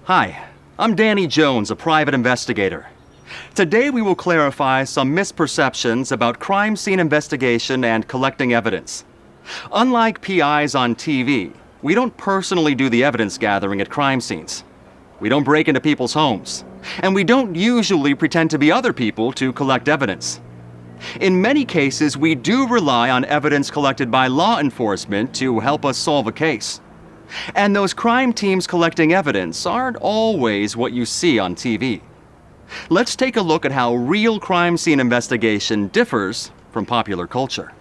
Hi, I'm Danny Jones, a private investigator. Today we will clarify some misperceptions about crime scene investigation and collecting evidence. Unlike PIs on TV, we don't personally do the evidence gathering at crime scenes. We don't break into people's homes, and we don't usually pretend to be other people to collect evidence. In many cases, we do rely on evidence collected by law enforcement to help us solve a case. And those crime teams collecting evidence aren't always what you see on TV. Let's take a look at how real crime scene investigation differs from popular culture.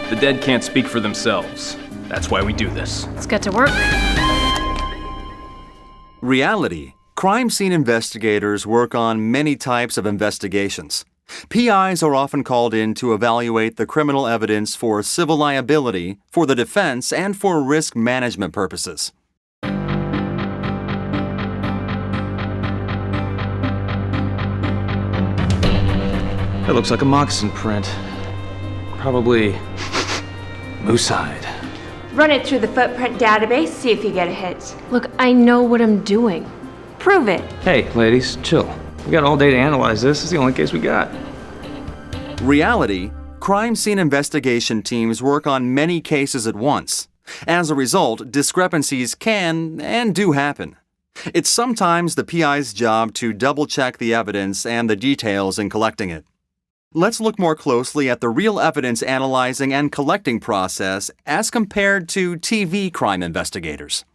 The dead can't speak for themselves. That's why we do this. Let's get to work. Reality. Crime scene investigators work on many types of investigations. PIs are often called in to evaluate the criminal evidence for civil liability, for the defense, and for risk management purposes. That looks like a moccasin print. Probably moose hide. Run it through the footprint database, see if you get a hit. Look, I know what I'm doing. Prove it. Hey, ladies, chill. We got all day to analyze this. It's the only case we got. Reality. Crime scene investigation teams work on many cases at once. As a result, discrepancies can and do happen. It's sometimes the PI's job to double-check the evidence and the details in collecting it. Let's look more closely at the real evidence analyzing and collecting process as compared to TV crime investigators.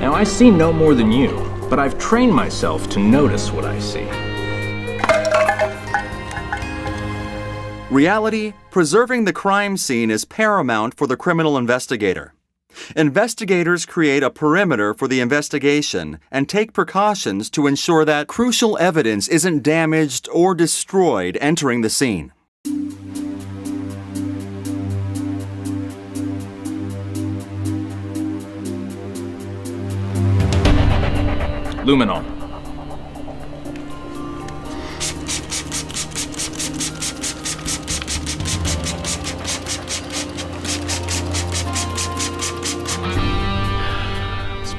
Now, I see no more than you, but I've trained myself to notice what I see. Reality, preserving the crime scene is paramount for the criminal investigator. Investigators create a perimeter for the investigation and take precautions to ensure that crucial evidence isn't damaged or destroyed entering the scene. Luminol.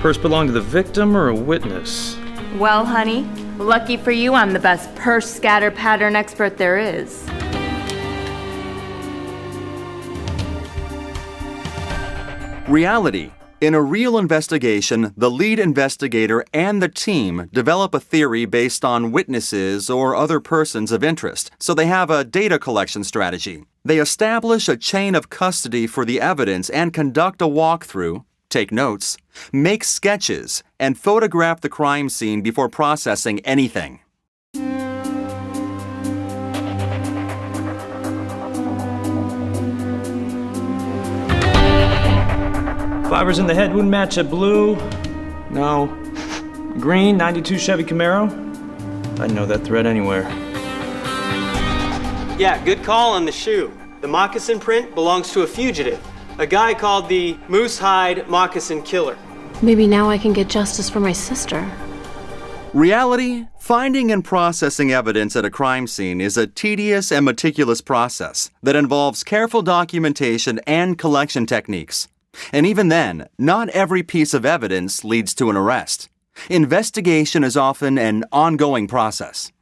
Purse belong to the victim or a witness? Well, honey, lucky for you, I'm the best purse scatter pattern expert there is. Reality. In a real investigation, the lead investigator and the team develop a theory based on witnesses or other persons of interest, so they have a data collection strategy. They establish a chain of custody for the evidence and conduct a walkthrough, take notes, make sketches, and photograph the crime scene before processing anything. Fibers in the head would match a blue. No. Green, 92 Chevy Camaro. I'd know that thread anywhere. Yeah, good call on the shoe. The moccasin print belongs to a fugitive. A guy called the Moose Hide Moccasin Killer. Maybe now I can get justice for my sister. Reality, finding and processing evidence at a crime scene is a tedious and meticulous process that involves careful documentation and collection techniques. And even then, not every piece of evidence leads to an arrest. Investigation is often an ongoing process.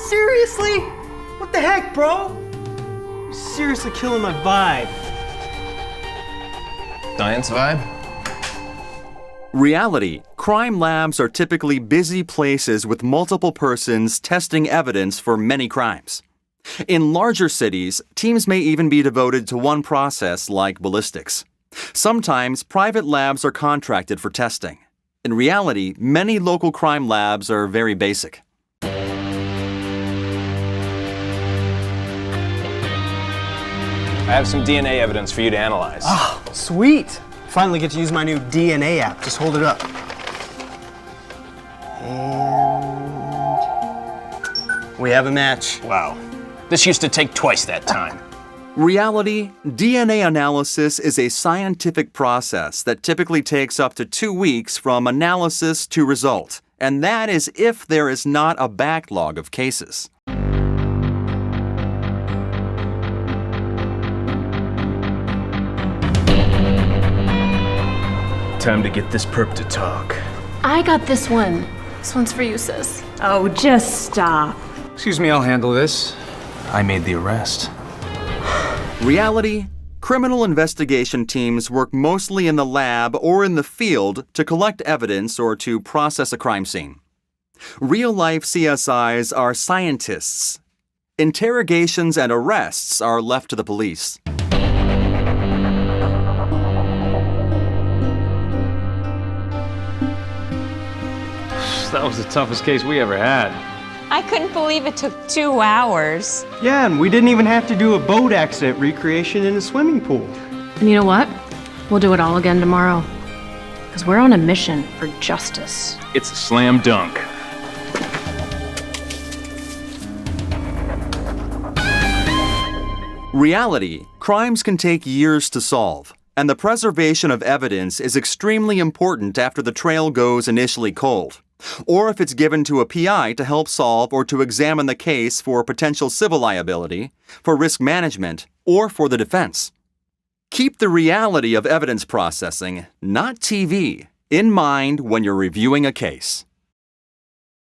Seriously? What the heck, bro? You're seriously killing my vibe. Science vibe? Reality. Crime labs are typically busy places with multiple persons testing evidence for many crimes. In larger cities, teams may even be devoted to one process like ballistics. Sometimes private labs are contracted for testing. In reality, many local crime labs are very basic. I have some DNA evidence for you to analyze. Oh, sweet. Finally get to use my new DNA app. Just hold it up. And we have a match. Wow. This used to take twice that time. Reality, DNA analysis is a scientific process that typically takes up to 2 weeks from analysis to result, and that is if there is not a backlog of cases. Time to get this perp to talk. I got this one. This one's for you, sis. Oh, just stop. Excuse me, I'll handle this. I made the arrest. Reality, criminal investigation teams work mostly in the lab or in the field to collect evidence or to process a crime scene. Real-life CSIs are scientists. Interrogations and arrests are left to the police. That was the toughest case we ever had. I couldn't believe it took 2 hours. Yeah, and we didn't even have to do a boat accident recreation in a swimming pool. And you know what? We'll do it all again tomorrow. Because we're on a mission for justice. It's a slam dunk. Reality, crimes can take years to solve, and the preservation of evidence is extremely important after the trail goes initially cold, or if it's given to a PI to help solve or to examine the case for potential civil liability, for risk management, or for the defense. Keep the reality of evidence processing, not TV, in mind when you're reviewing a case.